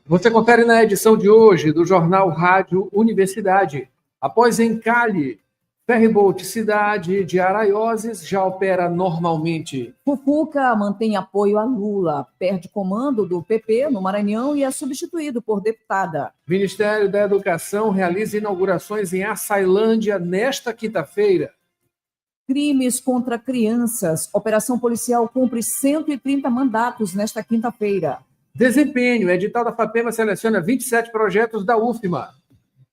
Você confere na edição de hoje do Jornal Rádio Universidade. Após encalhe, ferryboat Cidade de Araioses já opera normalmente. Fufuca mantém apoio a Lula, perde comando do PP no Maranhão e é substituído por deputada. Ministério da Educação realiza inaugurações em Açailândia nesta quinta-feira. Crimes contra crianças. Operação policial cumpre 130 mandatos nesta quinta-feira. Desempenho. Edital da FAPEMA seleciona 27 projetos da UFMA.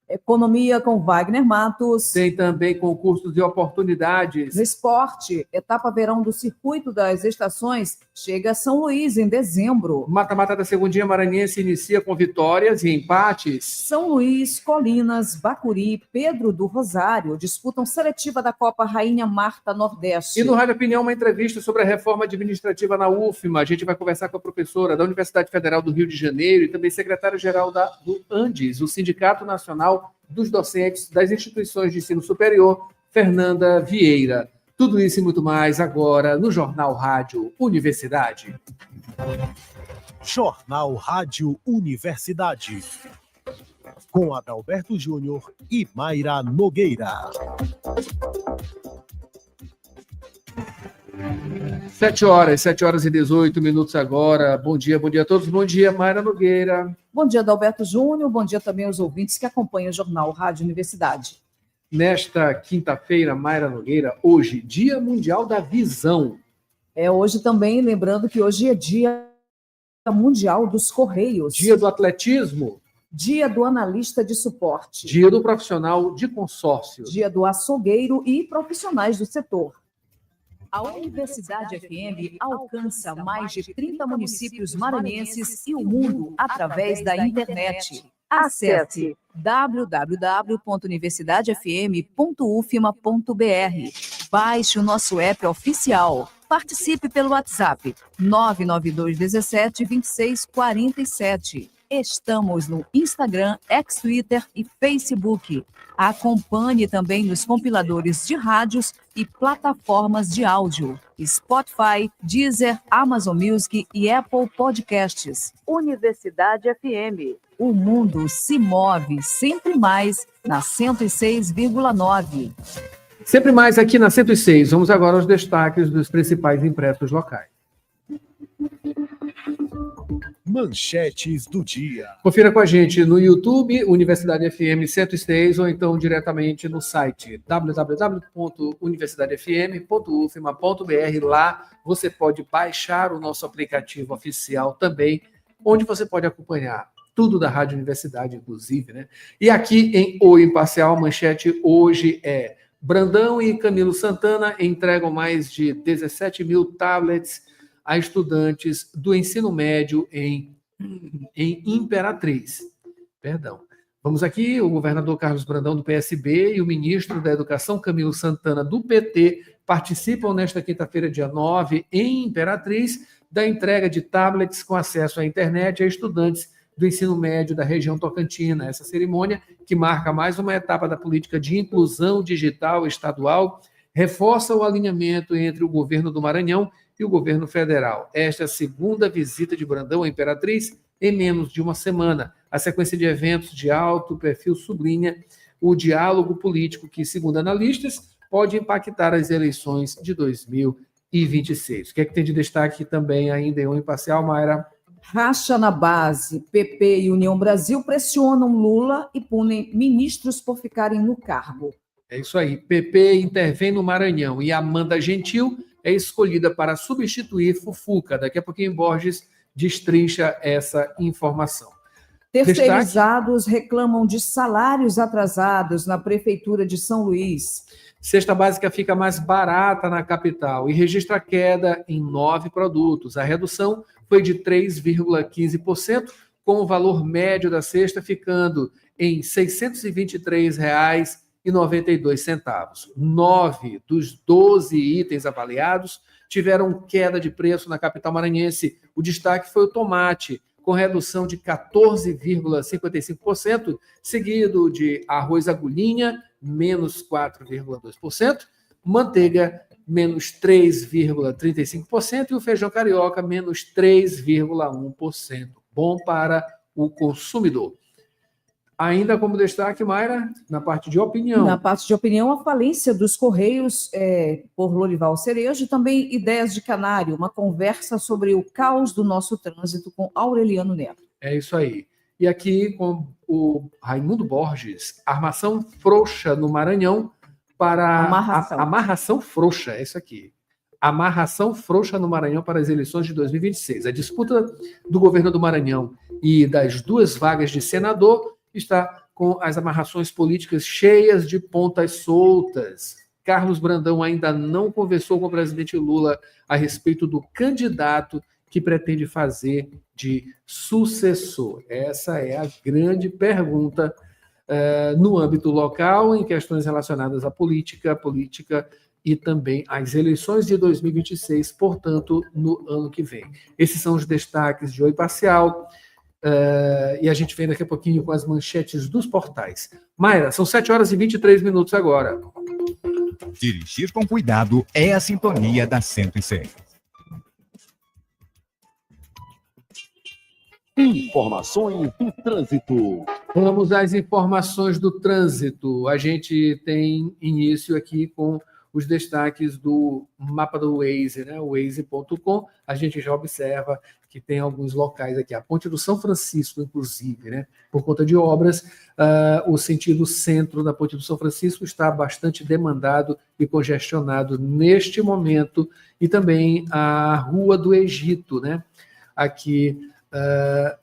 Economia com Wagner Matos. Tem também concursos de oportunidades. No esporte, etapa verão do Circuito das Estações chega a São Luís em dezembro. Mata-mata da segundinha maranhense inicia com vitórias e empates. São Luís, Colinas, Bacuri, Pedro do Rosário disputam seletiva da Copa Rainha Marta Nordeste. E no Rádio Opinião, uma entrevista sobre a reforma administrativa na UFMA. A gente vai conversar com a professora da Universidade Federal do Rio de Janeiro e também secretária-geral do ANDES, o Sindicato Nacional dos Docentes das Instituições de Ensino Superior, Fernanda Vieira. Tudo isso e muito mais agora no Jornal Rádio Universidade. Jornal Rádio Universidade. Com Adalberto Júnior e Mayra Nogueira. 7 horas e 18 minutos agora. Bom dia a todos. Bom dia, Mayra Nogueira. Bom dia, Adalberto Júnior. Bom dia também aos ouvintes que acompanham o Jornal Rádio Universidade. Nesta quinta-feira, Mayra Nogueira, hoje, Dia Mundial da Visão. Hoje também, lembrando que hoje é Dia Mundial dos Correios. Dia do Atletismo. Dia do Analista de Suporte. Dia do Profissional de Consórcio. Dia do Açougueiro e profissionais do setor. A Universidade FM alcança mais de 30 municípios maranhenses e o mundo através da internet. Acesse www.universidadefm.ufma.br. Baixe o nosso app oficial. Participe pelo WhatsApp 99217 2647. Estamos no Instagram, Twitter e Facebook. Acompanhe também nos compiladores de rádios e plataformas de áudio. Spotify, Deezer, Amazon Music e Apple Podcasts. Universidade FM. O mundo se move sempre mais na 106,9. Sempre mais aqui na 106. Vamos agora aos destaques dos principais impressos locais. Manchetes do dia. Confira com a gente no YouTube, Universidade FM 106, ou então diretamente no site www.universidadefm.ufma.br. Lá você pode baixar o nosso aplicativo oficial também, onde você pode acompanhar tudo da Rádio Universidade, inclusive, né? E aqui em O Imparcial, a manchete hoje é: Brandão e Camilo Santana entregam mais de 17 mil tablets a estudantes do ensino médio em Imperatriz. Perdão. Vamos aqui, o governador Carlos Brandão, do PSB, e o ministro da Educação, Camilo Santana, do PT, participam nesta quinta-feira, dia 9, em Imperatriz, da entrega de tablets com acesso à internet a estudantes do ensino médio da região tocantina. Essa cerimônia, que marca mais uma etapa da política de inclusão digital estadual, reforça o alinhamento entre o governo do Maranhão e o governo federal. Esta é a segunda visita de Brandão à Imperatriz em menos de uma semana. A sequência de eventos de alto perfil sublinha o diálogo político que, segundo analistas, pode impactar as eleições de 2026. O que é que tem de destaque também ainda em um imparcial, Mayra? Racha na base. PP e União Brasil pressionam Lula e punem ministros por ficarem no cargo. É isso aí. PP intervém no Maranhão e Amanda Gentil é escolhida para substituir Fufuca. Daqui a pouquinho, Borges destrincha essa informação. Terceirizados reclamam de salários atrasados na Prefeitura de São Luís. Cesta básica fica mais barata na capital e registra queda em 9 produtos. A redução foi de 3,15%, com o valor médio da cesta ficando em R$ 623,92. 9 dos 12 itens avaliados tiveram queda de preço na capital maranhense. O destaque foi o tomate, com redução de 14,55%, seguido de arroz agulhinha, menos 4,2%, manteiga, menos 3,35%, e o feijão carioca, menos 3,1%. Bom para o consumidor. Ainda como destaque, Mayra, na parte de opinião. Na parte de opinião, a falência dos Correios por Lorival Cerejo e também Ideias de Canário, uma conversa sobre o caos do nosso trânsito com Aureliano Neto. É isso aí. E aqui com o Raimundo Borges, armação frouxa no Maranhão para... Amarração frouxa, é isso aqui. Amarração frouxa no Maranhão para as eleições de 2026. A disputa do governo do Maranhão e das 2 vagas de senador está com as amarrações políticas cheias de pontas soltas. Carlos Brandão ainda não conversou com o presidente Lula a respeito do candidato que pretende fazer de sucessor. Essa é a grande pergunta no âmbito local, em questões relacionadas à política e também às eleições de 2026, portanto, no ano que vem. Esses são os destaques de Oi Parcial. E a gente vem daqui a pouquinho com as manchetes dos portais. Mayra, são 7h23 agora. Dirigir com cuidado é a sintonia da 106. Informações do trânsito. Vamos às informações do trânsito. A gente tem início aqui com os destaques do mapa do Waze, né? O Waze.com. A gente já observa que tem alguns locais aqui. A Ponte do São Francisco, inclusive, né? Por conta de obras, o sentido centro da Ponte do São Francisco está bastante demandado e congestionado neste momento. E também a Rua do Egito, né? Aqui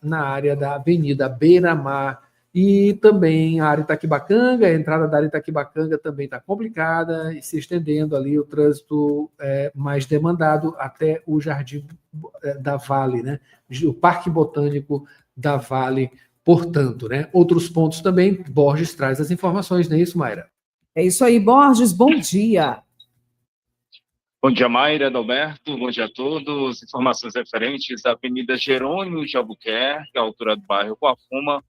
na área da Avenida Beira-Mar. E também a área Itaquibacanga, a entrada da área Itaquibacanga também está complicada e se estendendo ali o trânsito mais demandado até o Jardim da Vale, né? O Parque Botânico da Vale, portanto, né? Outros pontos também, Borges traz as informações, não é isso, Mayra? É isso aí, Borges, bom dia. Bom dia, Mayra, Adalberto, bom dia a todos. Informações referentes à Avenida Jerônimo de Albuquerque, à altura do bairro Coafuma,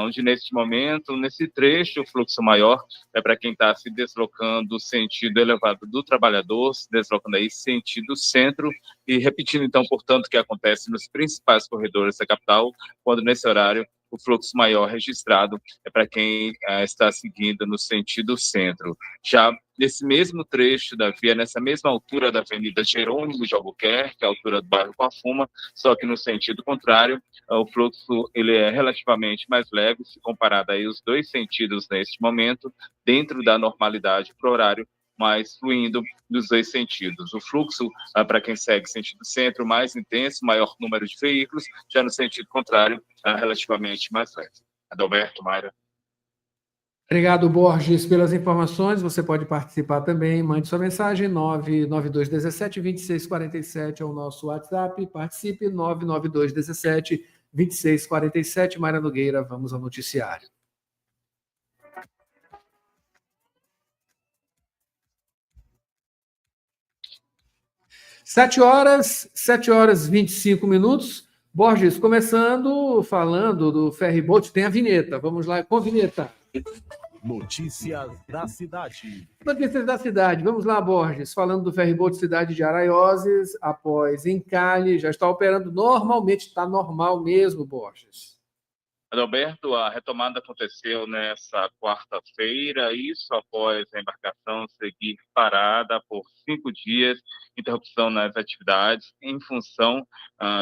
onde neste momento, nesse trecho, o fluxo maior é para quem está se deslocando sentido elevado do trabalhador, se deslocando aí sentido centro, e repetindo então, portanto, o que acontece nos principais corredores da capital, quando nesse horário o fluxo maior registrado é para quem está seguindo no sentido centro. Já nesse mesmo trecho da via, nessa mesma altura da Avenida Jerônimo de Albuquerque, a altura do bairro Coafuma, só que no sentido contrário, o fluxo ele é relativamente mais leve, se comparado aí os 2 sentidos neste momento, dentro da normalidade para o horário, mas fluindo nos 2 sentidos. O fluxo, para quem segue sentido centro, mais intenso, maior número de veículos, já no sentido contrário, relativamente mais leve. Adalberto, Mayra. Obrigado, Borges, pelas informações. Você pode participar também. Mande sua mensagem, 99217-2647 é o nosso WhatsApp. Participe, 99217-2647. Mayra Nogueira, vamos ao noticiário. Sete horas 25 minutos. Borges, começando, falando do ferryboat, tem a vinheta. Vamos lá com a vinheta. Notícias da cidade. Notícias da cidade. Vamos lá, Borges. Falando do ferryboat Cidade de Araioses, após encalhe, já está operando normalmente. Está normal mesmo, Borges. Adalberto, a retomada aconteceu nessa quarta-feira, isso após a embarcação seguir parada por 5 dias, interrupção nas atividades, em função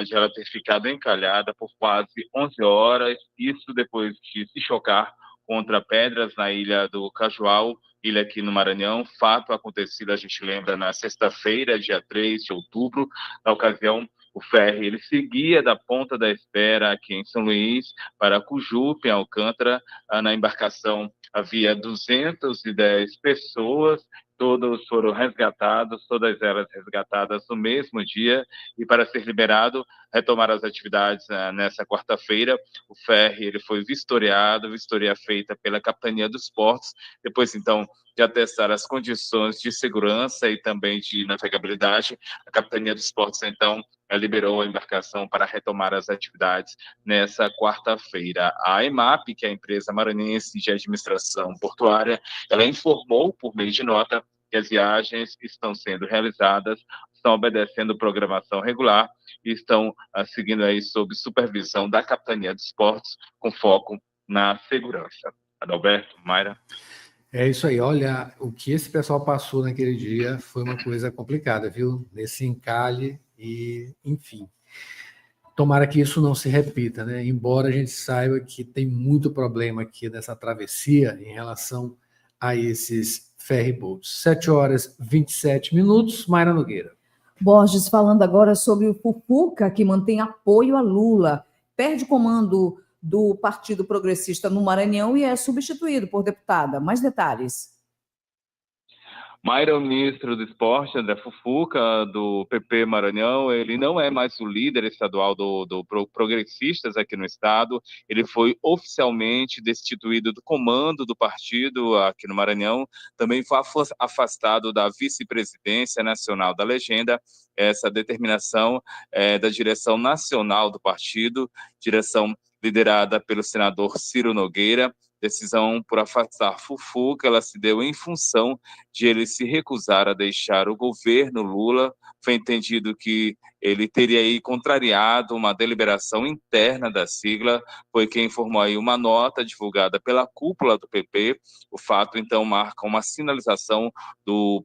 de ela ter ficado encalhada por quase 11 horas, isso depois de se chocar contra pedras na ilha do Cajual, ilha aqui no Maranhão. Fato acontecido, a gente lembra, na sexta-feira, dia 3 de outubro. Na ocasião, o ferry ele seguia da Ponta da Espera, aqui em São Luís, para Cujupe, em Alcântara. Na embarcação havia 210 pessoas, todos foram resgatados, todas elas resgatadas no mesmo dia, e para ser liberado, retomar as atividades nessa quarta-feira. O ferry ele foi vistoriado, vistoria feita pela Capitania dos Portos, depois então de atestar as condições de segurança e também de navegabilidade, a Capitania dos Portos então liberou a embarcação para retomar as atividades nessa quarta-feira. A EMAP, que é a empresa maranhense de administração portuária, ela informou por meio de nota que as viagens estão sendo realizadas, estão obedecendo programação regular e estão seguindo aí sob supervisão da Capitania de Esportes, com foco na segurança. Adalberto, Mayra. É isso aí, olha, o que esse pessoal passou naquele dia foi uma coisa complicada, viu? Nesse encalhe e, enfim. Tomara que isso não se repita, né? Embora a gente saiba que tem muito problema aqui nessa travessia em relação a esses ferryboats. 7h27, Mayra Nogueira. Borges falando agora sobre o Fufuca, que mantém apoio a Lula. Perde comando do Partido Progressista no Maranhão e é substituído por deputada. Mais detalhes. Mayra, o ministro do Esporte, André Fufuca, do PP Maranhão, ele não é mais o líder estadual do Progressistas aqui no estado, ele foi oficialmente destituído do comando do partido aqui no Maranhão, também foi afastado da vice-presidência nacional da legenda. Essa determinação da direção nacional do partido, direção liderada pelo senador Ciro Nogueira. Decisão por afastar Fufuca, ela se deu em função de ele se recusar a deixar o governo Lula. Foi entendido que ele teria aí contrariado uma deliberação interna da sigla, foi quem informou aí uma nota divulgada pela cúpula do PP. O fato, então, marca uma sinalização do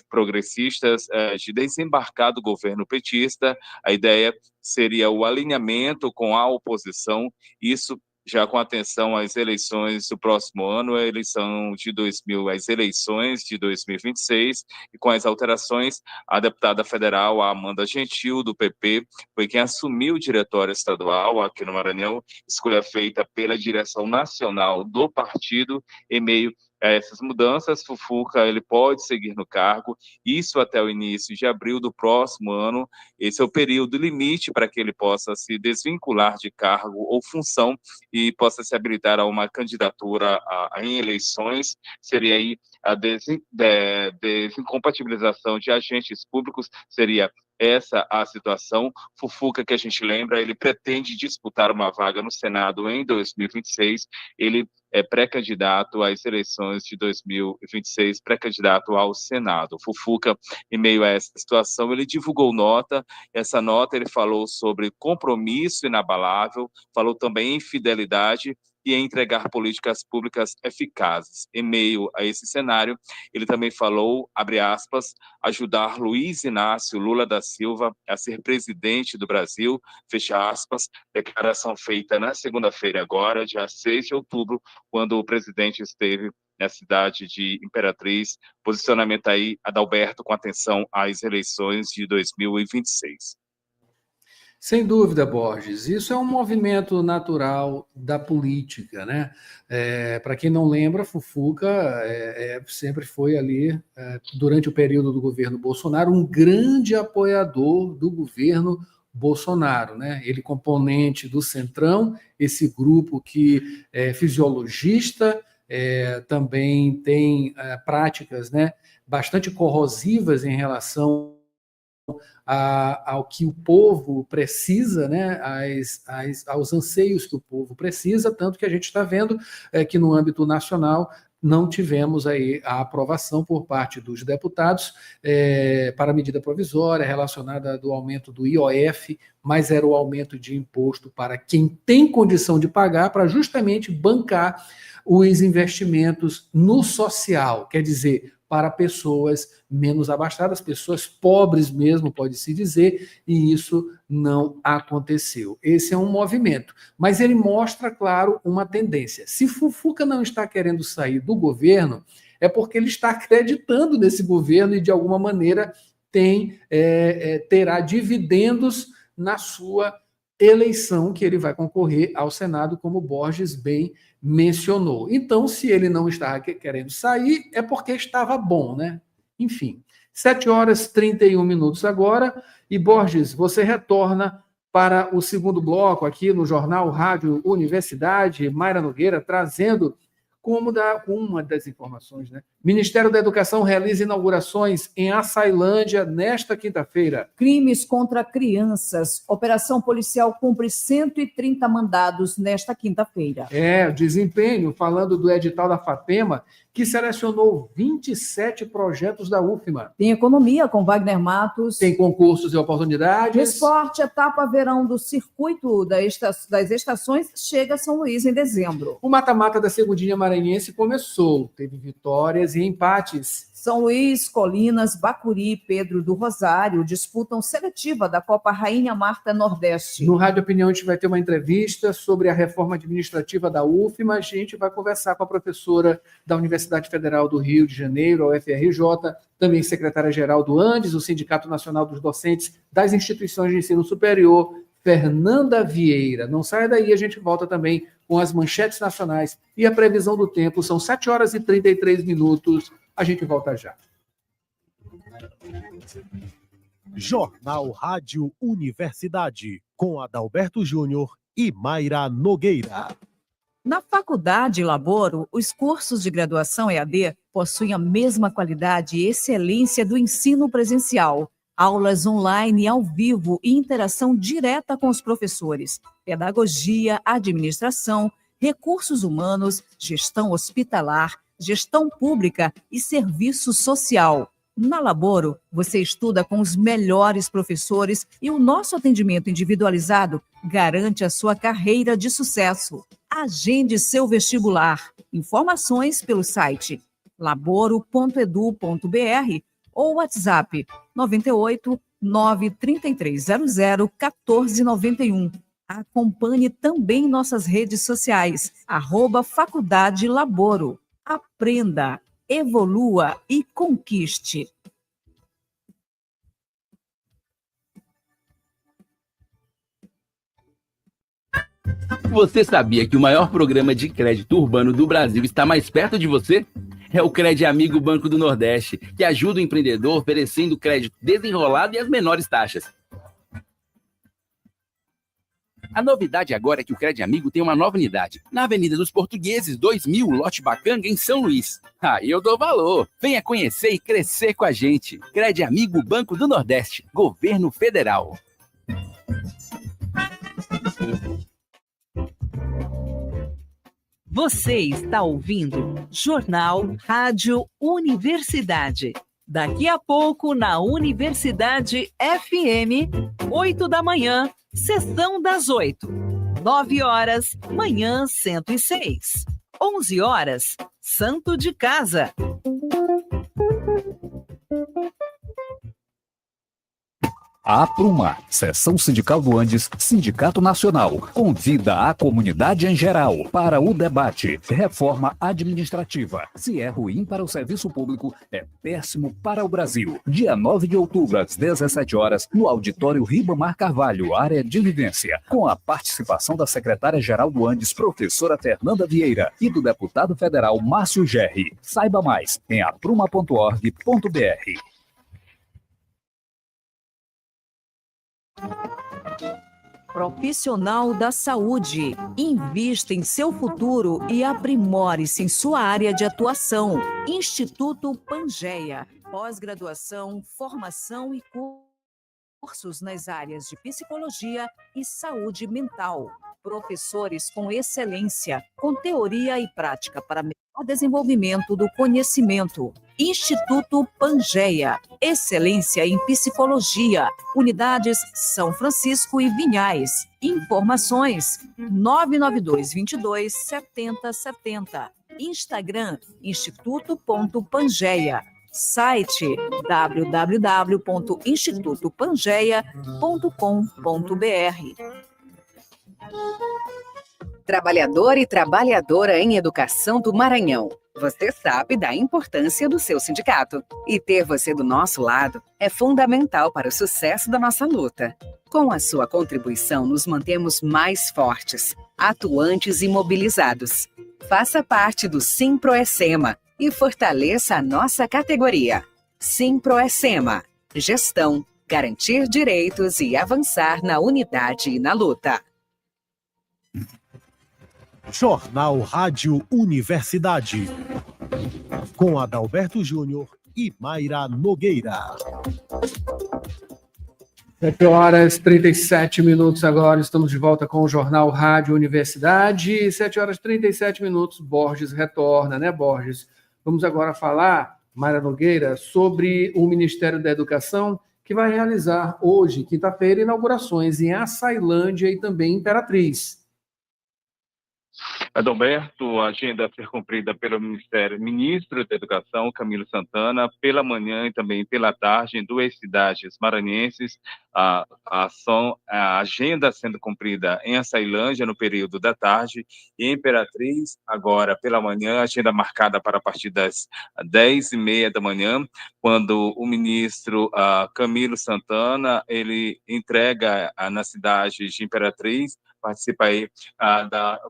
Progressistas de desembarcar do governo petista. A ideia seria o alinhamento com a oposição, isso já com atenção às eleições do próximo ano, as eleições de 2026, e com as alterações, a deputada federal, a Amanda Gentil, do PP, foi quem assumiu o diretório estadual aqui no Maranhão, escolha feita pela direção nacional do partido. Em meio a essas mudanças, Fufuca ele pode seguir no cargo, isso até o início de abril do próximo ano. Esse é o período limite para que ele possa se desvincular de cargo ou função e possa se habilitar a uma candidatura em eleições. Seria aí a desincompatibilização de agentes públicos, seria essa a situação. Fufuca, que a gente lembra, ele pretende disputar uma vaga no Senado em 2026, ele é pré-candidato às eleições de 2026, pré-candidato ao Senado. Fufuca, em meio a essa situação, ele divulgou nota. Essa nota ele falou sobre compromisso inabalável, falou também em fidelidade e em entregar políticas públicas eficazes. Em meio a esse cenário, ele também falou, abre aspas, ajudar Luiz Inácio Lula da Silva a ser presidente do Brasil, fecha aspas, declaração feita na segunda-feira agora, dia 6 de outubro, quando o presidente esteve na cidade de Imperatriz. Posicionamento aí, Adalberto, com atenção às eleições de 2026. Sem dúvida, Borges, isso é um movimento natural da política, né? Para quem não lembra, Fufuca sempre foi ali, durante o período do governo Bolsonaro, um grande apoiador do governo Bolsonaro, né? Ele componente do Centrão, esse grupo que é fisiologista, também tem práticas, né, bastante corrosivas em relação ao que o povo precisa, né, aos anseios que o povo precisa, tanto que a gente está vendo que no âmbito nacional não tivemos aí a aprovação por parte dos deputados para a medida provisória relacionada do aumento do IOF, mas era o aumento de imposto para quem tem condição de pagar, para justamente bancar os investimentos no social, quer dizer, para pessoas menos abastadas, pessoas pobres mesmo, pode-se dizer, e isso não aconteceu. Esse é um movimento, mas ele mostra, claro, uma tendência. Se Fufuca não está querendo sair do governo, é porque ele está acreditando nesse governo e, de alguma maneira, terá dividendos na sua eleição, que ele vai concorrer ao Senado, como Borges bem mencionou. Então, se ele não estava querendo sair, é porque estava bom, né? Enfim, 7h31 agora, e Borges, você retorna para o segundo bloco aqui no Jornal Rádio Universidade, Mayra Nogueira, trazendo como uma das informações, né, Ministério da Educação realiza inaugurações em Açailândia nesta quinta-feira. Crimes contra crianças. Operação policial cumpre 130 mandados nesta quinta-feira. O desempenho, falando do edital da FAPEMA, que selecionou 27 projetos da UFMA. Tem economia com Wagner Matos. Tem concursos e oportunidades. Esporte, etapa verão do circuito das estações, chega a São Luís em dezembro. O mata-mata da Segundinha Maranhense começou. Teve vitórias e empates. São Luís, Colinas, Bacuri e Pedro do Rosário disputam seletiva da Copa Rainha Marta Nordeste. No Rádio Opinião, a gente vai ter uma entrevista sobre a reforma administrativa da UFMA. A gente vai conversar com a professora da Universidade Federal do Rio de Janeiro, a UFRJ, também secretária-geral do Andes, o Sindicato Nacional dos Docentes das Instituições de Ensino Superior, Fernanda Vieira. Não saia daí, a gente volta também com as manchetes nacionais e a previsão do tempo. São 7 horas e 33 minutos. A gente volta já. Jornal Rádio Universidade, com Adalberto Júnior e Mayra Nogueira. Na Faculdade Laboro, os cursos de graduação EAD possuem a mesma qualidade e excelência do ensino presencial. Aulas online ao vivo e interação direta com os professores. Pedagogia, administração, recursos humanos, gestão hospitalar, gestão pública e serviço social. Na Laboro, você estuda com os melhores professores e o nosso atendimento individualizado garante a sua carreira de sucesso. Agende seu vestibular. Informações pelo site laboro.edu.br ou WhatsApp 98 93300 1491. Acompanhe também nossas redes sociais, @Faculdade Laboro. Aprenda, evolua e conquiste. Você sabia que o maior programa de crédito urbano do Brasil está mais perto de você? É o Crédito Amigo Banco do Nordeste, que ajuda o empreendedor oferecendo crédito desenrolado e as menores taxas. A novidade agora é que o Crédito Amigo tem uma nova unidade, na Avenida dos Portugueses, 2000, Lote Bacanga, em São Luís. Aí eu dou valor. Venha conhecer e crescer com a gente. Crédito Amigo Banco do Nordeste, Governo Federal. Você está ouvindo Jornal Rádio Universidade. Daqui a pouco, na Universidade FM, 8 da manhã, sessão das 8. 9 horas, manhã 106. 11 horas, Santo de Casa. A APRUMA, Seção Sindical do Andes, Sindicato Nacional, convida a comunidade em geral para o debate. Reforma administrativa. Se é ruim para o serviço público, é péssimo para o Brasil. Dia 9 de outubro, às 17 horas, no Auditório Ribamar Carvalho, área de vivência, com a participação da secretária-geral do Andes, professora Fernanda Vieira, e do deputado federal Márcio Gerri. Saiba mais em apruma.org.br. Profissional da saúde. Invista em seu futuro e aprimore-se em sua área de atuação. Instituto Pangeia. Pós-graduação, formação e cursos nas áreas de psicologia e saúde mental. Professores com excelência, com teoria e prática para melhor desenvolvimento do conhecimento. Instituto Pangeia. Excelência em psicologia. Unidades São Francisco e Vinhais. Informações 992227070. Instagram instituto.pangeia. Site www.institutopangeia.com.br. Trabalhador e trabalhadora em educação do Maranhão. Você sabe da importância do seu sindicato. E ter você do nosso lado é fundamental para o sucesso da nossa luta. Com a sua contribuição, nos mantemos mais fortes, atuantes e mobilizados. Faça parte do Simproecema e fortaleça a nossa categoria. Simproecema. Gestão, garantir direitos e avançar na unidade e na luta. Jornal Rádio Universidade. Com Adalberto Júnior e Mayra Nogueira. 7h37 agora, estamos de volta com o Jornal Rádio Universidade. 7h37, Borges retorna, né, Borges? Vamos agora falar, Mayra Nogueira, sobre o Ministério da Educação, que vai realizar hoje, quinta-feira, inaugurações em Açailândia e também Imperatriz. Adalberto, a agenda a ser cumprida pelo Ministro da Educação, Camilo Santana, pela manhã e também pela tarde, em 2 cidades maranhenses. A agenda sendo cumprida em Açailândia no período da tarde e em Imperatriz, agora pela manhã, agenda marcada para a partir das 10h30 da manhã, quando o ministro Camilo Santana, ele entrega na cidade de Imperatriz, participa aí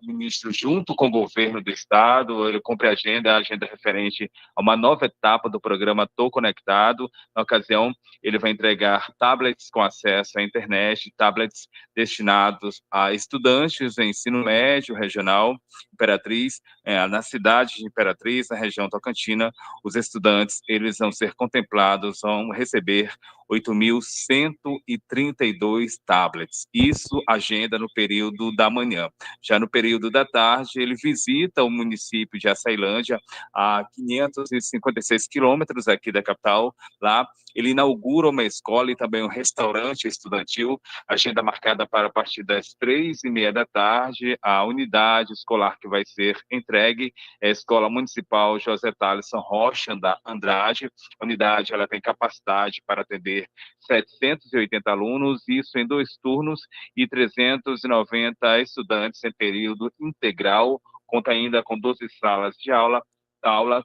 o ministro junto com o governo do estado, ele cumpre a agenda referente a uma nova etapa do programa Tô Conectado. Na ocasião, ele vai entregar tablets com acesso à internet, tablets destinados a estudantes do ensino médio regional, Imperatriz, na cidade de Imperatriz, na região Tocantina. Os estudantes, eles vão ser contemplados, vão receber 8.132 tablets. Isso, agenda no período da manhã. Já no período da tarde, ele visita o município de Açailândia, a 556 quilômetros aqui da capital. Lá, ele inaugura uma escola e também um restaurante estudantil. Agenda marcada para a partir das 3h30 da tarde. A unidade escolar que vai ser entregue é a Escola Municipal José Thaleson Rocha Andrade. A unidade, ela tem capacidade para atender 780 alunos, isso em 2 turnos, e 390 estudantes em período integral. Conta ainda com 12 salas de aula,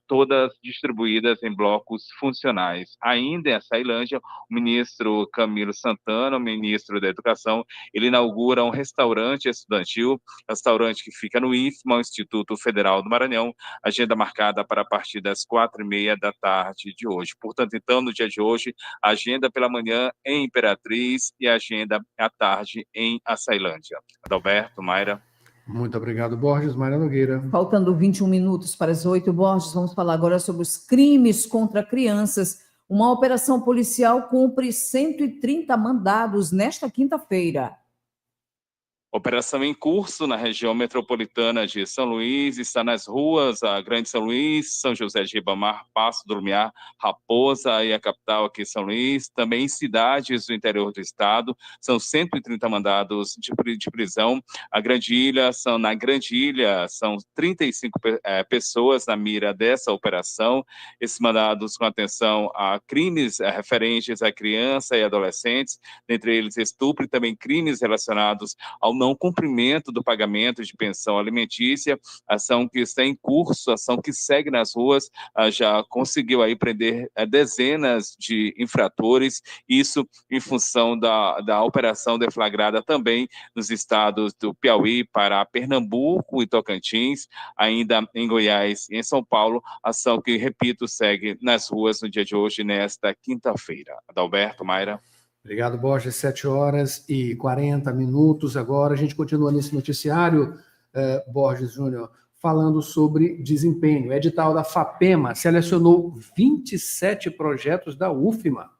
todas distribuídas em blocos funcionais. Ainda em Açailândia, o ministro Camilo Santana, o ministro da Educação, ele inaugura um restaurante estudantil, restaurante que fica no IFMA, o Instituto Federal do Maranhão, agenda marcada para a partir das 4h30 da tarde de hoje. Portanto, então, no dia de hoje, a agenda pela manhã em Imperatriz e a agenda à tarde em Açailândia. Adalberto, Mayra. Muito obrigado, Borges. Mayra Nogueira. Faltando 21 minutos para as 8, Borges, vamos falar agora sobre os crimes contra crianças. Uma operação policial cumpre 130 mandados nesta quinta-feira. Operação em curso na região metropolitana de São Luís, está nas ruas a Grande São Luís, São José de Ribamar, Passo do Lumiar, Raposa e a capital aqui São Luís, também em cidades do interior do estado, são 130 mandados de prisão. Na Grande Ilha são 35 pessoas na mira dessa operação. Esses mandados com atenção a crimes referentes a criança e adolescentes, dentre eles estupro e também crimes relacionados ao não cumprimento do pagamento de pensão alimentícia. Ação que está em curso, ação que segue nas ruas, já conseguiu aí prender dezenas de infratores, isso em função da operação deflagrada também nos estados do Piauí, Pará, Pernambuco e Tocantins, ainda em Goiás e em São Paulo, ação que, repito, segue nas ruas no dia de hoje, nesta quinta-feira. Adalberto, Mayra. Obrigado, Borges. 7h40 agora. A gente continua nesse noticiário, Borges Júnior, falando sobre desempenho. O edital da FAPEMA selecionou 27 projetos da UFMA.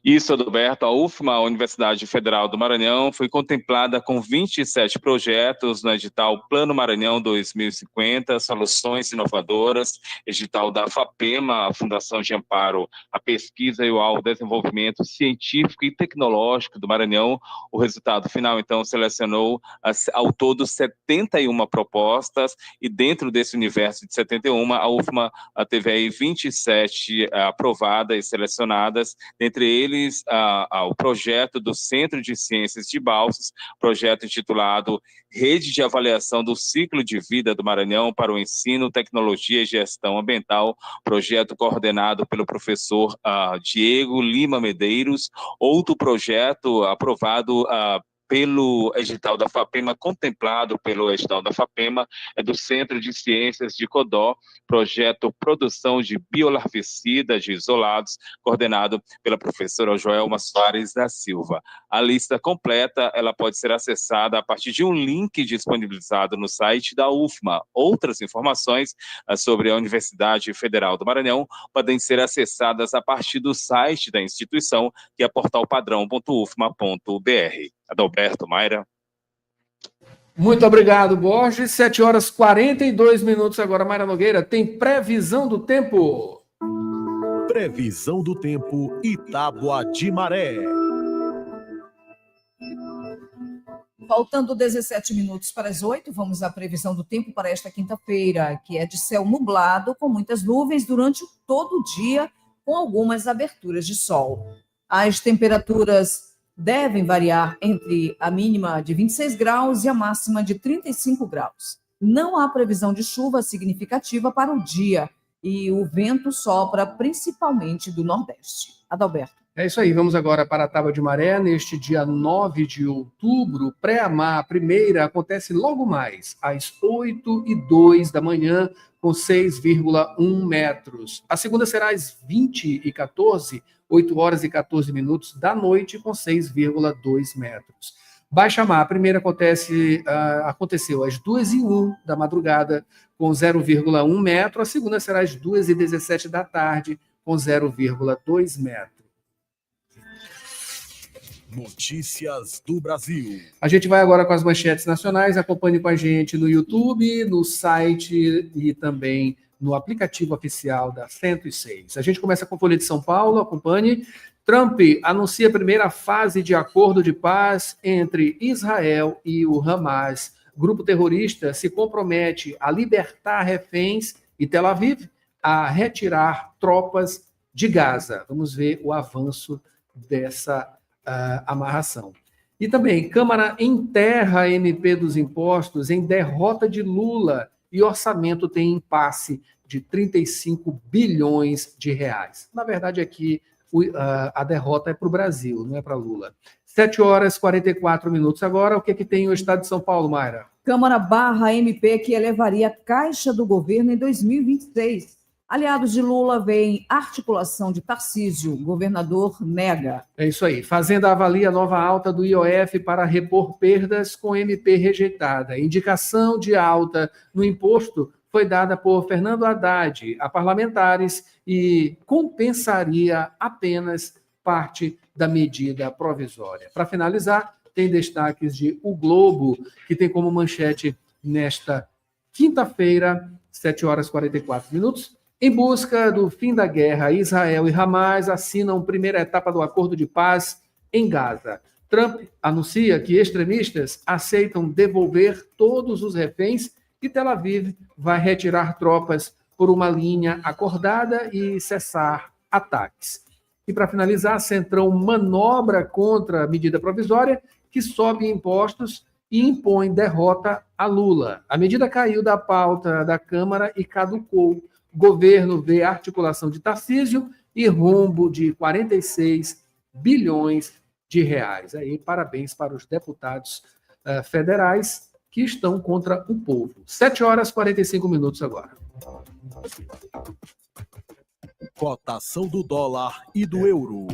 Isso, Adalberto, a UFMA, a Universidade Federal do Maranhão, foi contemplada com 27 projetos no edital Plano Maranhão 2050, Soluções Inovadoras, edital da FAPEMA, a Fundação de Amparo à Pesquisa e ao Desenvolvimento Científico e Tecnológico do Maranhão. O resultado final, então, selecionou ao todo 71 propostas, e dentro desse universo de 71, a UFMA teve aí 27 aprovadas e selecionadas, dentre eles o projeto do Centro de Ciências de Balsas, projeto intitulado Rede de Avaliação do Ciclo de Vida do Maranhão para o Ensino, Tecnologia e Gestão Ambiental, projeto coordenado pelo professor Diego Lima Medeiros. Outro projeto aprovado pelo edital da FAPEMA, contemplado pelo edital da FAPEMA, é do Centro de Ciências de Codó, projeto Produção de Biolarvicidas de Isolados, coordenado pela professora Joelma Soares da Silva. A lista completa ela pode ser acessada a partir de um link disponibilizado no site da UFMA. Outras informações sobre a Universidade Federal do Maranhão podem ser acessadas a partir do site da instituição, que é portalpadrão.ufma.br. Adalberto, Mayra. Muito obrigado, Borges. 7h42 agora, Mayra Nogueira. Tem previsão do tempo? Previsão do tempo e tábua de maré. Faltando 17 minutos para as 8, vamos à previsão do tempo para esta quinta-feira, que é de céu nublado, com muitas nuvens durante todo o dia, com algumas aberturas de sol. As temperaturas devem variar entre a mínima de 26 graus e a máxima de 35 graus. Não há previsão de chuva significativa para o dia e o vento sopra principalmente do nordeste. Adalberto. É isso aí, vamos agora para a tábua de maré. Neste dia 9 de outubro, pré-amar, a primeira acontece logo mais, às 8h02 da manhã, com 6,1 metros. A segunda será às 20h14, 8 horas e 14 minutos da noite, com 6,2 metros. Baixa-mar, a primeira aconteceu às 2h01 da madrugada, com 0,1 metro. A segunda será às 2h17 da tarde, com 0,2 metro. Notícias do Brasil. A gente vai agora com as manchetes nacionais. Acompanhe com a gente no YouTube, no site e também no aplicativo oficial da 106. A gente começa com a Folha de São Paulo, acompanhe. Trump anuncia a primeira fase de acordo de paz entre Israel e o Hamas. Grupo terrorista se compromete a libertar reféns e Tel Aviv a retirar tropas de Gaza. Vamos ver o avanço dessa amarração. E também, Câmara enterra a MP dos impostos em derrota de Lula e orçamento tem impasse de 35 bilhões de reais. Na verdade, aqui a derrota é para o Brasil, não é para Lula. 7h44 agora. O que é que tem o Estado de São Paulo, Mayra? Câmara barra MP que elevaria a caixa do governo em 2026. Aliados de Lula veem articulação de Tarcísio. Governador nega. É isso aí. Fazenda avalia nova alta do IOF para repor perdas com MP rejeitada. Indicação de alta no imposto foi dada por Fernando Haddad a parlamentares e compensaria apenas parte da medida provisória. Para finalizar, tem destaques de O Globo, que tem como manchete nesta quinta-feira, 7h44. Em busca do fim da guerra, Israel e Hamas assinam primeira etapa do acordo de paz em Gaza. Trump anuncia que extremistas aceitam devolver todos os reféns e Tel Aviv vai retirar tropas por uma linha acordada e cessar ataques. E para finalizar, Centrão manobra contra a medida provisória que sobe impostos e impõe derrota a Lula. A medida caiu da pauta da Câmara e caducou. O governo vê articulação de Tarcísio e rombo de 46 bilhões de reais. Aí, parabéns para os deputados federais que estão contra o povo. 7h45 agora. Cotação do dólar e do euro.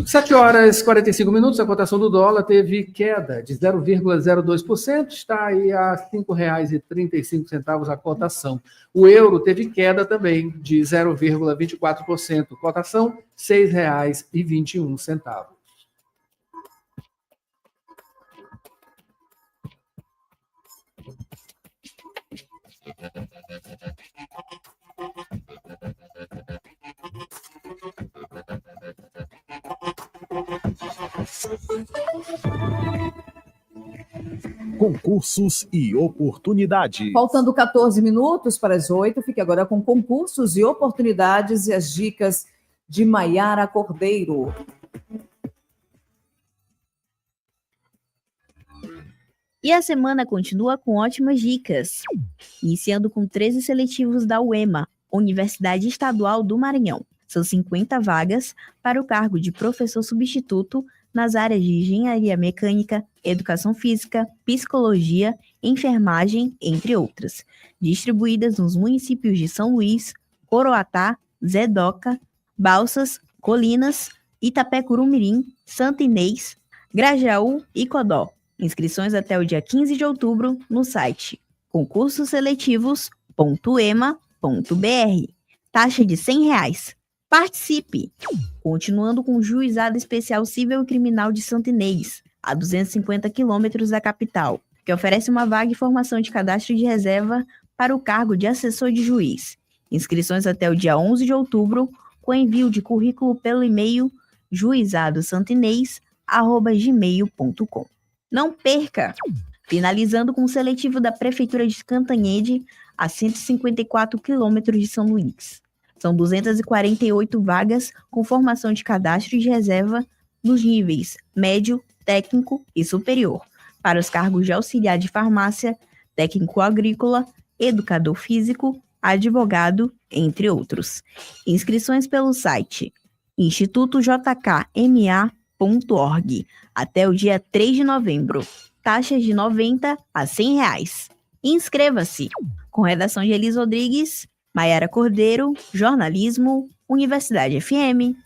Sete horas 45 minutos, a cotação do dólar teve queda de 0,02%, está aí a R$ 5,35 a cotação. O euro teve queda também de 0,24%, cotação R$ 6,21. Concursos e oportunidades. Faltando 14 minutos para as 8, fique agora com concursos e oportunidades e as dicas de Maiara Cordeiro. E a semana continua com ótimas dicas, iniciando com 13 seletivos da UEMA, Universidade Estadual do Maranhão. São 50 vagas para o cargo de professor substituto nas áreas de engenharia mecânica, educação física, psicologia, enfermagem, entre outras, distribuídas nos municípios de São Luís, Coroatá, Zé Doca, Balsas, Colinas, Itapé-Curumirim, Santa Inês, Grajaú e Codó. Inscrições até o dia 15 de outubro no site concursoseletivos.ema.br. Taxa de R$ 100. Participe! Continuando com o Juizado Especial Civil e Criminal de Santa Inês, a 250 quilômetros da capital, que oferece uma vaga e formação de cadastro de reserva para o cargo de assessor de juiz. Inscrições até o dia 11 de outubro, com envio de currículo pelo e-mail juizadosantinês@gmail.com. Não perca! Finalizando com o seletivo da Prefeitura de Cantanhede, a 154 quilômetros de São Luís. São 248 vagas com formação de cadastro de reserva nos níveis médio, técnico e superior, para os cargos de auxiliar de farmácia, técnico agrícola, educador físico, advogado, entre outros. Inscrições pelo site institutojkma.org até o dia 3 de novembro. Taxas de R$ 90 a R$ 100. Inscreva-se! Com redação de Elis Rodrigues, Maiara Cordeiro, jornalismo, Universidade FM.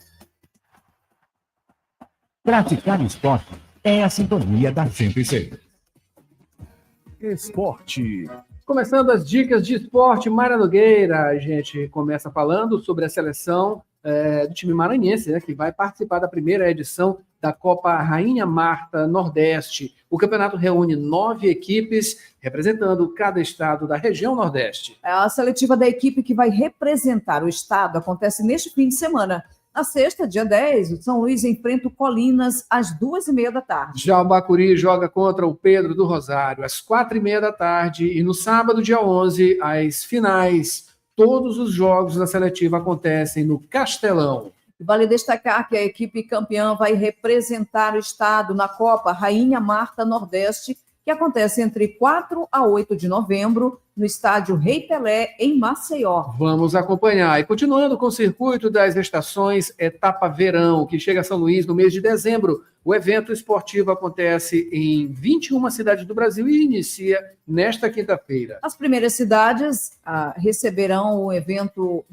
Praticar esporte é a sintonia da 106. Esporte. Começando as dicas de esporte, Mayra Nogueira. A gente começa falando sobre a seleção do time maranhense, né, que vai participar da primeira edição da Copa Rainha Marta Nordeste. O campeonato reúne 9 equipes, representando cada estado da região Nordeste. A seletiva da equipe que vai representar o estado acontece neste fim de semana. Na sexta, dia 10, o São Luís enfrenta o Colinas às 2h30 da tarde. Já o Bacuri joga contra o Pedro do Rosário às 4h30 da tarde. E no sábado, dia 11, as finais. Todos os jogos da seletiva acontecem no Castelão. Vale destacar que a equipe campeã vai representar o estado na Copa Rainha Marta Nordeste, que acontece entre 4 a 8 de novembro, no estádio Rei Pelé, em Maceió. Vamos acompanhar. E continuando com o circuito das estações, etapa verão, que chega a São Luís no mês de dezembro. O evento esportivo acontece em 21 cidades do Brasil e inicia nesta quinta-feira. As primeiras cidades a receberem o evento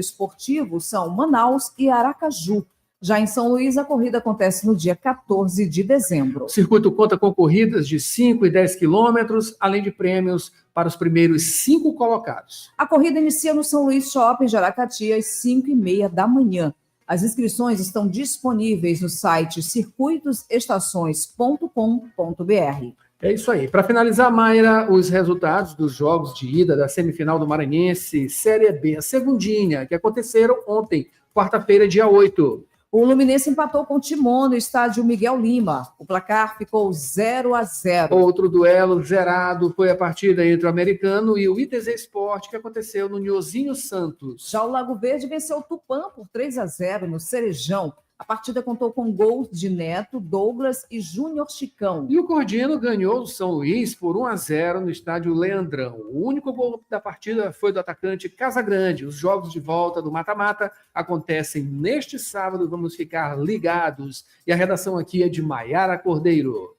esportivo são Manaus e Aracaju. Já em São Luís, a corrida acontece no dia 14 de dezembro. O circuito conta com corridas de 5 e 10 quilômetros, além de prêmios para os primeiros 5 colocados. A corrida inicia no São Luís Shopping de Aracati às 5h30 da manhã. As inscrições estão disponíveis no site circuitosestações.com.br. É isso aí. Para finalizar, Mayra, os resultados dos jogos de ida da semifinal do Maranhense Série B, a segundinha, que aconteceram ontem, quarta-feira, dia 8. O Luminense empatou com o Timon no estádio Miguel Lima. O placar ficou 0-0. Outro duelo zerado foi a partida entre o Americano e o ITZ Sport, que aconteceu no Nhozinho Santos. Já o Lago Verde venceu o Tupã por 3-0 no Cerejão. A partida contou com gols de Neto, Douglas e Júnior Chicão. E o Cordino ganhou o São Luís por 1-0 no estádio Leandrão. O único gol da partida foi do atacante Casagrande. Os jogos de volta do mata-mata acontecem neste sábado. Vamos ficar ligados. E a redação aqui é de Maiara Cordeiro.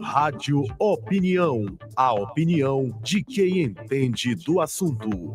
Rádio Opinião. A opinião de quem entende do assunto.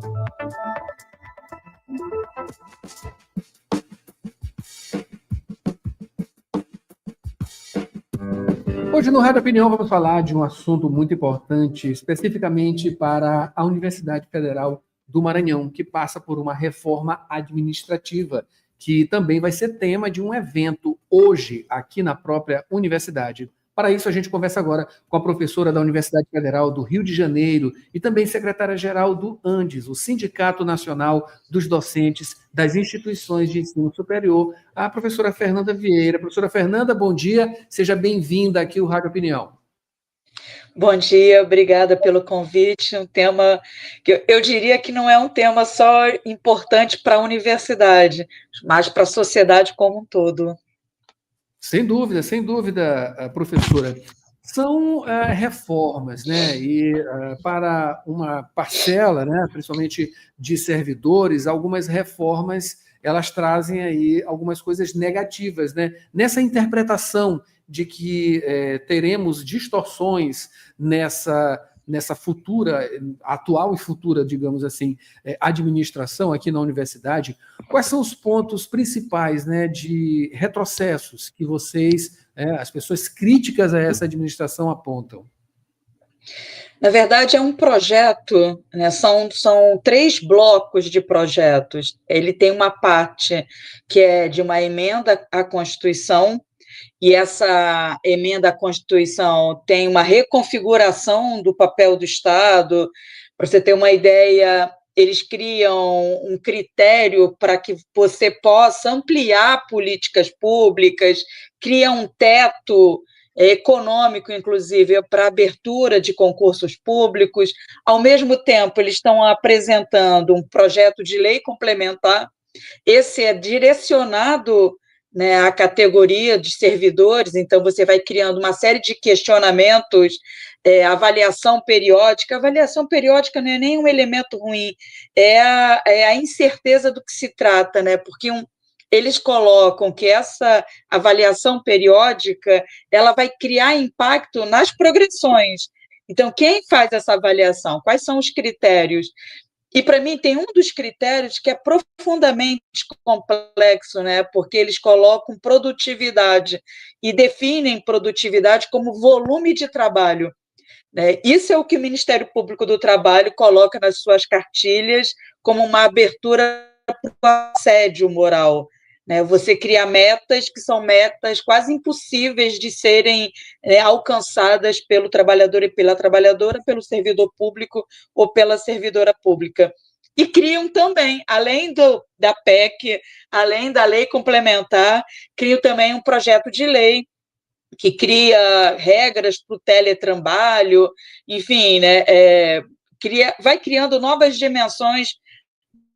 Hoje no Rádio Opinião vamos falar de um assunto muito importante, especificamente para a Universidade Federal do Maranhão, que passa por uma reforma administrativa, que também vai ser tema de um evento hoje aqui na própria universidade. Para isso, a gente conversa agora com a professora da Universidade Federal do Rio de Janeiro e também secretária-geral do ANDES, o Sindicato Nacional dos Docentes das Instituições de Ensino Superior, a professora Fernanda Vieira. Professora Fernanda, bom dia, seja bem-vinda aqui ao Rádio Opinião. Bom dia, obrigada pelo convite. Um tema que eu diria que não é um tema só importante para a universidade, mas para a sociedade como um todo. Sem dúvida, professora. São reformas, né? E para uma parcela, né, principalmente de servidores, algumas reformas elas trazem aí algumas coisas negativas, né? Nessa interpretação de que teremos distorções nessa futura, atual e futura, digamos assim, administração aqui na universidade, quais são os pontos principais, né, de retrocessos que vocês, as pessoas críticas a essa administração apontam? Na verdade, é um projeto, né? São 3 blocos de projetos. Ele tem uma parte que é de uma emenda à Constituição, e essa emenda à Constituição tem uma reconfiguração do papel do Estado. Para você ter uma ideia, eles criam um critério para que você possa ampliar políticas públicas, cria um teto econômico, inclusive, para abertura de concursos públicos. Ao mesmo tempo, eles estão apresentando um projeto de lei complementar. Esse é direcionado, né, à categoria de servidores, então você vai criando uma série de questionamentos, avaliação periódica. Avaliação periódica não é nem um elemento ruim, é a incerteza do que se trata, né? Porque eles colocam que essa avaliação periódica ela vai criar impacto nas progressões. Então, quem faz essa avaliação? Quais são os critérios? E, para mim, tem um dos critérios que é profundamente complexo, né? Porque eles colocam produtividade e definem produtividade como volume de trabalho, né? Isso é o que o Ministério Público do Trabalho coloca nas suas cartilhas como uma abertura para o assédio moral, né? Você cria metas que são metas quase impossíveis de serem alcançadas pelo trabalhador e pela trabalhadora, pelo servidor público ou pela servidora pública. E criam também, além da PEC, além da lei complementar, criam também um projeto de lei que cria regras para o teletrabalho, enfim, né? Vai criando novas dimensões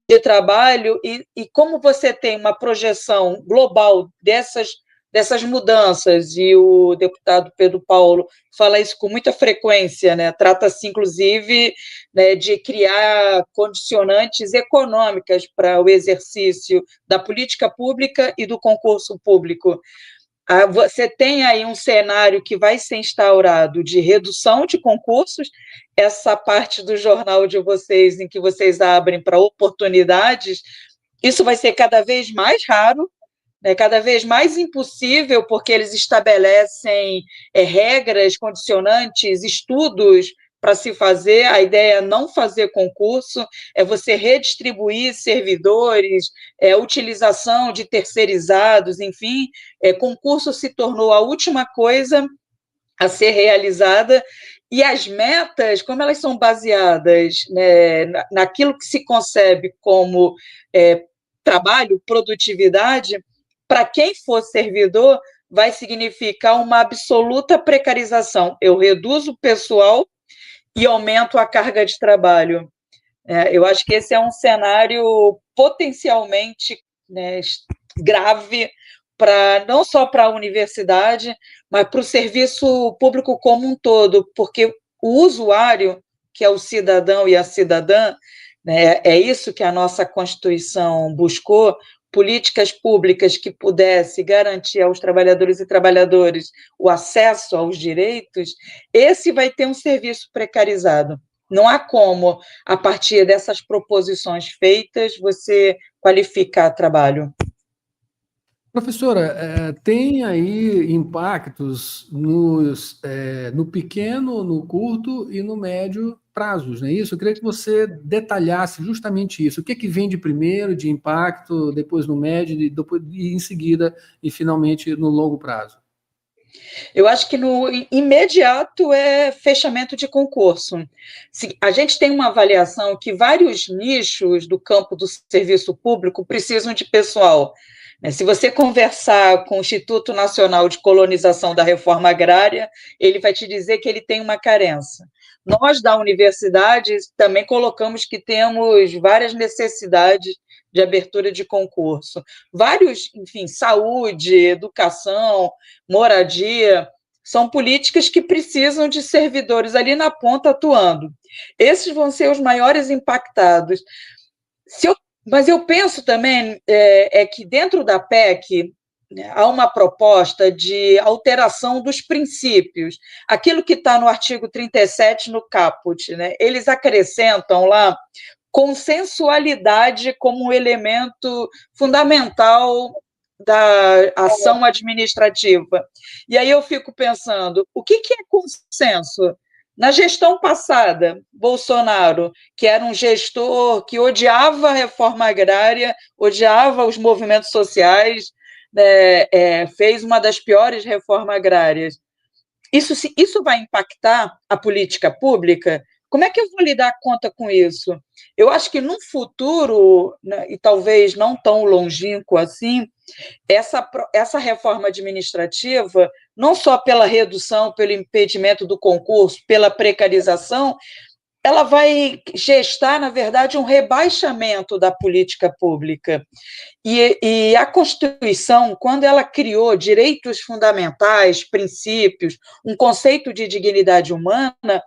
de trabalho, e como você tem uma projeção global dessas mudanças, e o deputado Pedro Paulo fala isso com muita frequência, né? Trata-se, inclusive, né, de criar condicionantes econômicas para o exercício da política pública e do concurso público. Você tem aí um cenário que vai ser instaurado de redução de concursos, essa parte do jornal de vocês, em que vocês abrem para oportunidades, isso vai ser cada vez mais raro, né, cada vez mais impossível, porque eles estabelecem regras, condicionantes, estudos para se fazer. A ideia é não fazer concurso, é você redistribuir servidores, utilização de terceirizados, enfim, concurso se tornou a última coisa a ser realizada, e as metas, como elas são baseadas, né, naquilo que se concebe como trabalho, produtividade, para quem for servidor, vai significar uma absoluta precarização. Eu reduzo o pessoal e aumento a carga de trabalho. Eu acho que esse é um cenário potencialmente, né, grave, não só para a universidade, mas para o serviço público como um todo, porque o usuário, que é o cidadão e a cidadã, né, é isso que a nossa Constituição buscou, políticas públicas que pudessem garantir aos trabalhadores e trabalhadoras o acesso aos direitos, esse vai ter um serviço precarizado. Não há como, a partir dessas proposições feitas, você qualificar trabalho. Professora, tem aí impactos no pequeno, no curto e no médio prazos, não é isso? Eu queria que você detalhasse justamente isso. O que vem de primeiro, de impacto, depois no médio, e em seguida, e finalmente no longo prazo? Eu acho que no imediato é fechamento de concurso. A gente tem uma avaliação que vários nichos do campo do serviço público precisam de pessoal. Se você conversar com o Instituto Nacional de Colonização da Reforma Agrária, ele vai te dizer que ele tem uma carência. Nós, da universidade, também colocamos que temos várias necessidades de abertura de concurso. Vários, enfim, saúde, educação, moradia, são políticas que precisam de servidores ali na ponta atuando. Esses vão ser os maiores impactados. Mas eu penso também que dentro da PEC, né, há uma proposta de alteração dos princípios. Aquilo que está no artigo 37, no caput, né, eles acrescentam lá consensualidade como um elemento fundamental da ação administrativa. E aí eu fico pensando, o que é consenso? Na gestão passada, Bolsonaro, que era um gestor que odiava a reforma agrária, odiava os movimentos sociais, fez uma das piores reformas agrárias. Isso vai impactar a política pública? Como é que eu vou lidar conta com isso? Eu acho que num futuro, né, e talvez não tão longínquo assim, essa reforma administrativa, não só pela redução, pelo impedimento do concurso, pela precarização, ela vai gestar, na verdade, um rebaixamento da política pública. E a Constituição, quando ela criou direitos fundamentais, princípios, um conceito de dignidade humana,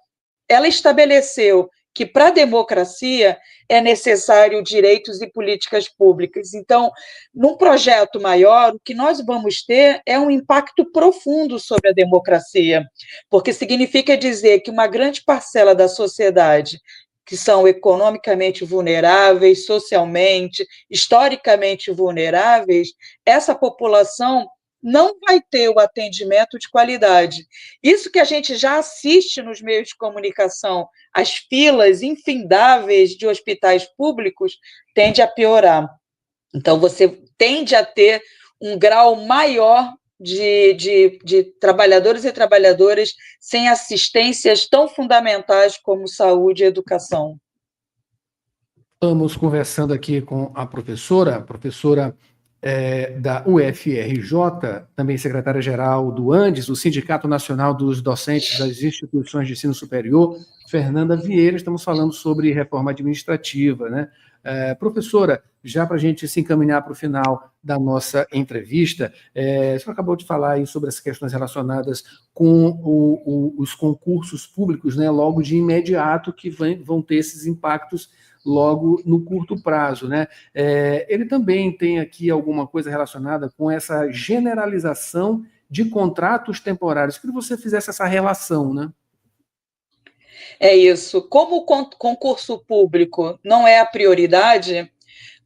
ela estabeleceu que, para a democracia, é necessário direitos e políticas públicas. Então, num projeto maior, o que nós vamos ter é um impacto profundo sobre a democracia, porque significa dizer que uma grande parcela da sociedade, que são economicamente vulneráveis, socialmente, historicamente vulneráveis, essa população não vai ter o atendimento de qualidade. Isso que a gente já assiste nos meios de comunicação, as filas infindáveis de hospitais públicos, tende a piorar. Então, você tende a ter um grau maior de trabalhadores e trabalhadoras sem assistências tão fundamentais como saúde e educação. Estamos conversando aqui com a professora da UFRJ, também secretária-geral do ANDES, o Sindicato Nacional dos Docentes das Instituições de Ensino Superior, Fernanda Vieira. Estamos falando sobre reforma administrativa, né? Professora, já para a gente se encaminhar para o final da nossa entrevista, a senhora acabou de falar aí sobre as questões relacionadas com os concursos públicos, né? Logo de imediato que vão ter esses impactos logo no curto prazo, né? Ele também tem aqui alguma coisa relacionada com essa generalização de contratos temporários. Queria que você fizesse essa relação, né? É isso. Como o concurso público não é a prioridade,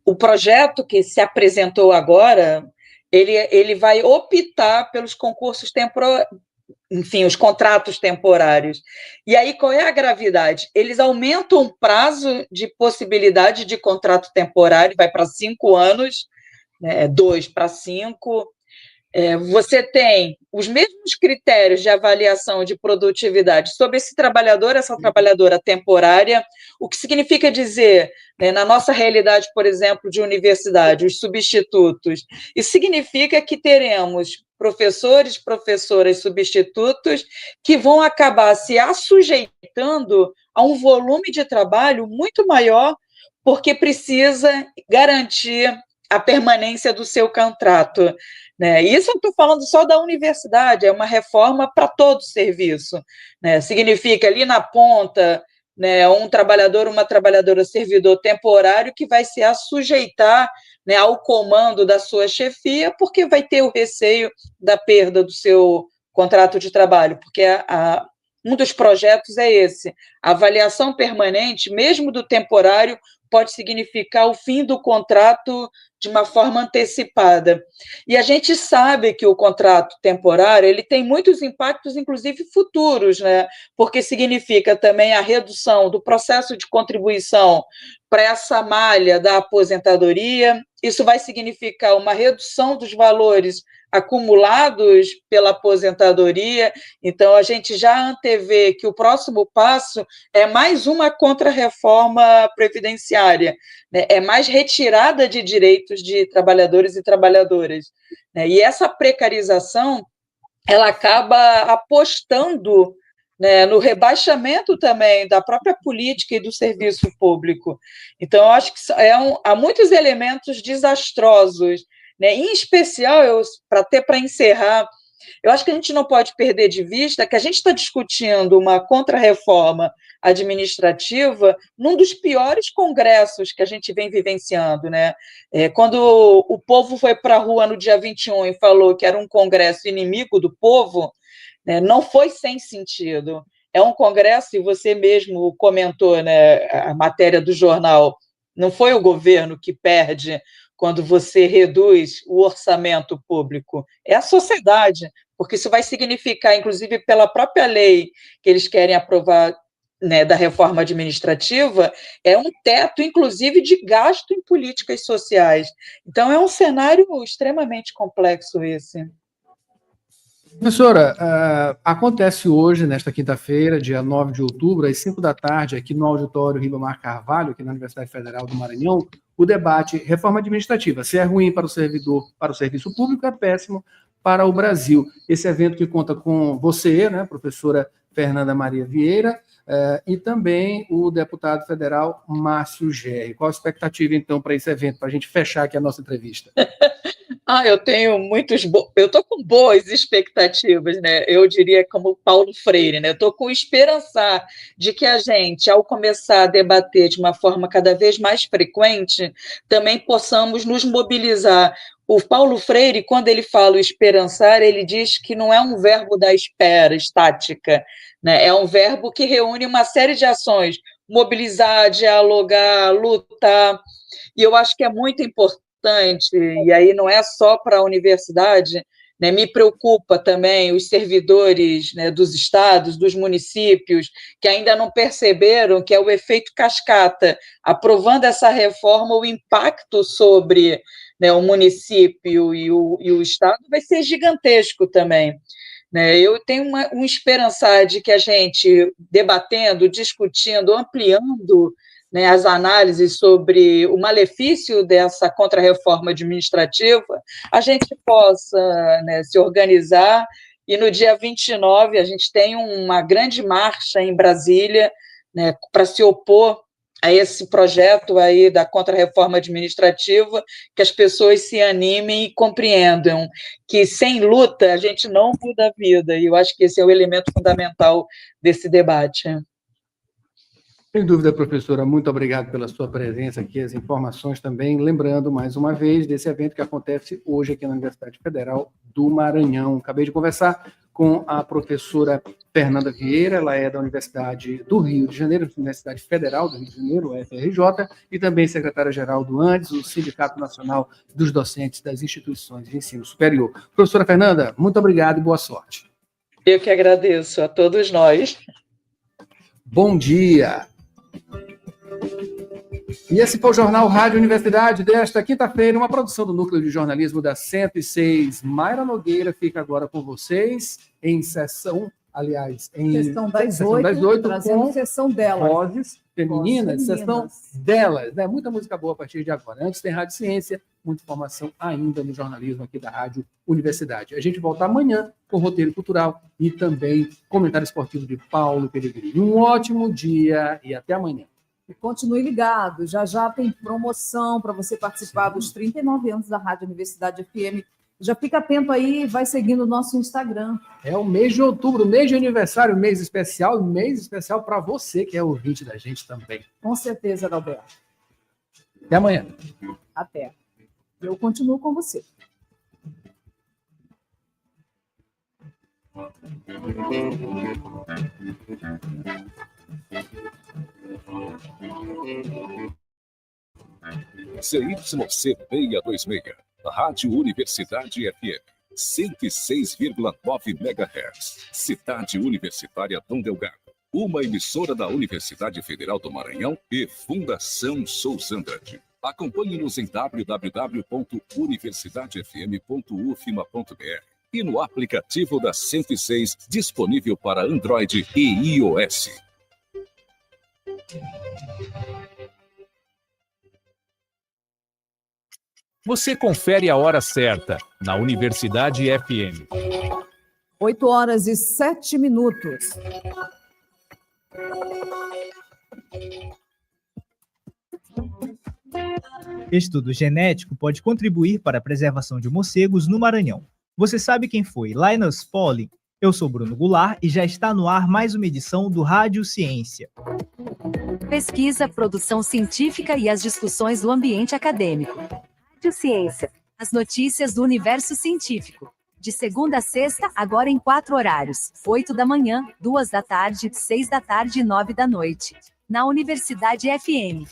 o projeto que se apresentou agora, ele vai optar pelos concursos temporários, enfim, os contratos temporários. E aí, qual é a gravidade? Eles aumentam o prazo de possibilidade de contrato temporário, vai para 5 anos, né, 2 para 5. Você tem os mesmos critérios de avaliação de produtividade sobre esse trabalhador, essa trabalhadora temporária, o que significa dizer, né, na nossa realidade, por exemplo, de universidade, os substitutos, isso significa que teremos professores, professoras substitutos que vão acabar se assujeitando a um volume de trabalho muito maior, porque precisa garantir a permanência do seu contrato, né? Isso eu estou falando só da universidade, é uma reforma para todo o serviço, né? Significa ali na ponta, né, um trabalhador, uma trabalhadora servidor temporário que vai se assujeitar, né, ao comando da sua chefia, porque vai ter o receio da perda do seu contrato de trabalho, porque um dos projetos é esse, a avaliação permanente, mesmo do temporário, pode significar o fim do contrato de uma forma antecipada. E a gente sabe que o contrato temporário ele tem muitos impactos, inclusive futuros, né? Porque significa também a redução do processo de contribuição para essa malha da aposentadoria, isso vai significar uma redução dos valores acumulados pela aposentadoria. Então, a gente já antevê que o próximo passo é mais uma contra-reforma previdenciária, né? É mais retirada de direitos de trabalhadores e trabalhadoras, né? E essa precarização, ela acaba apostando, né, no rebaixamento também da própria política e do serviço público. Então, eu acho que há muitos elementos desastrosos, né? Em especial, para encerrar, eu acho que a gente não pode perder de vista que a gente está discutindo uma contra-reforma administrativa num dos piores congressos que a gente vem vivenciando, né? Quando o povo foi para a rua no dia 21 e falou que era um congresso inimigo do povo, né, não foi sem sentido. É um congresso, e você mesmo comentou, né, a matéria do jornal, não foi o governo que perde quando você reduz o orçamento público, é a sociedade, porque isso vai significar, inclusive pela própria lei que eles querem aprovar, né, da reforma administrativa, é um teto, inclusive, de gasto em políticas sociais. Então, é um cenário extremamente complexo esse. Professora, acontece hoje, nesta quinta-feira, dia 9 de outubro, às 5 da tarde, aqui no auditório Ribamar Carvalho, aqui na Universidade Federal do Maranhão, o debate Reforma Administrativa. Se é ruim para o servidor, para o serviço público, é péssimo para o Brasil. Esse evento que conta com você, né, professora Fernanda Maria Vieira, e também o deputado federal Márcio Gerri. Qual a expectativa, então, para esse evento, para a gente fechar aqui a nossa entrevista? Eu tenho eu estou com boas expectativas, né? Eu diria como Paulo Freire, né? Eu estou com esperança de que a gente, ao começar a debater de uma forma cada vez mais frequente, também possamos nos mobilizar. O Paulo Freire, quando ele fala esperançar, ele diz que não é um verbo da espera estática, né? É um verbo que reúne uma série de ações, mobilizar, dialogar, lutar, e eu acho que é muito importante, e aí não é só para a universidade, né? Me preocupa também os servidores, né, dos estados, dos municípios, que ainda não perceberam que é o efeito cascata. Aprovando essa reforma, o impacto sobre, né, o município e o estado vai ser gigantesco também, né? Eu tenho uma esperança de que a gente, debatendo, discutindo, ampliando, né, as análises sobre o malefício dessa contra-reforma administrativa, a gente possa, né, se organizar, e no dia 29 a gente tem uma grande marcha em Brasília, né, para se opor a esse projeto aí da contra-reforma administrativa, que as pessoas se animem e compreendam que sem luta a gente não muda a vida, e eu acho que esse é o elemento fundamental desse debate. Sem dúvida, professora, muito obrigado pela sua presença aqui, as informações também, lembrando mais uma vez desse evento que acontece hoje aqui na Universidade Federal do Maranhão. Acabei de conversar com a professora Fernanda Vieira, ela é da Universidade do Rio de Janeiro, Universidade Federal do Rio de Janeiro, UFRJ, e também secretária-geral do ANDES, o Sindicato Nacional dos Docentes das Instituições de Ensino Superior. Professora Fernanda, muito obrigado e boa sorte. Eu que agradeço a todos nós. Bom dia. E esse foi o Jornal Rádio Universidade desta quinta-feira, uma produção do Núcleo de Jornalismo da 106. Mayra Nogueira fica agora com vocês em sessão, aliás, em sessão das 8, trazendo sessão delas. Vozes femininas, sessão delas, né? Muita música boa a partir de agora. Antes tem Rádio Ciência, muita informação ainda no jornalismo aqui da Rádio Universidade. A gente volta amanhã com roteiro cultural e também comentário esportivo de Paulo Peregrini. Um ótimo dia e até amanhã. E continue ligado, já tem promoção para você participar dos 39 anos da Rádio Universidade FM. Já fica atento aí, vai seguindo o nosso Instagram. É o mês de outubro, mês de aniversário, mês especial para você que é ouvinte da gente também. Com certeza, Adalberto. Até amanhã. Até. Eu continuo com você. CYC 626, Rádio Universidade FM, 106,9 MHz, Cidade Universitária Dom Delgado, uma emissora da Universidade Federal do Maranhão e Fundação Souza Andrade. Acompanhe-nos em www.universidadefm.ufma.br e no aplicativo da 106, disponível para Android e iOS. Você confere a hora certa na Universidade FM. 8h07. Estudo genético pode contribuir para a preservação de morcegos no Maranhão. Você sabe quem foi Linus Pauling? Eu sou Bruno Goulart e já está no ar mais uma edição do Rádio Ciência. Pesquisa, produção científica e as discussões do ambiente acadêmico. Rádio Ciência. As notícias do universo científico. De segunda a sexta, agora em 4 horários. 8 da manhã, 2 da tarde, 6 da tarde e 9 da noite. Na Universidade FM.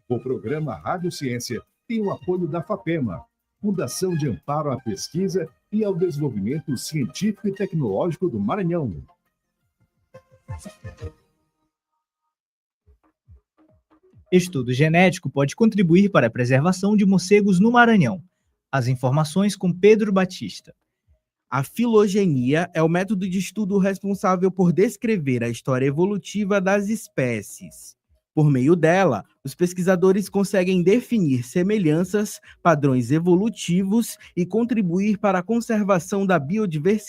O programa Rádio Ciência tem o apoio da FAPEMA, Fundação de Amparo à Pesquisa e ao Desenvolvimento Científico e Tecnológico do Maranhão. Estudo genético pode contribuir para a preservação de morcegos no Maranhão. As informações com Pedro Batista. A filogenia é o método de estudo responsável por descrever a história evolutiva das espécies. Por meio dela, os pesquisadores conseguem definir semelhanças, padrões evolutivos e contribuir para a conservação da biodiversidade.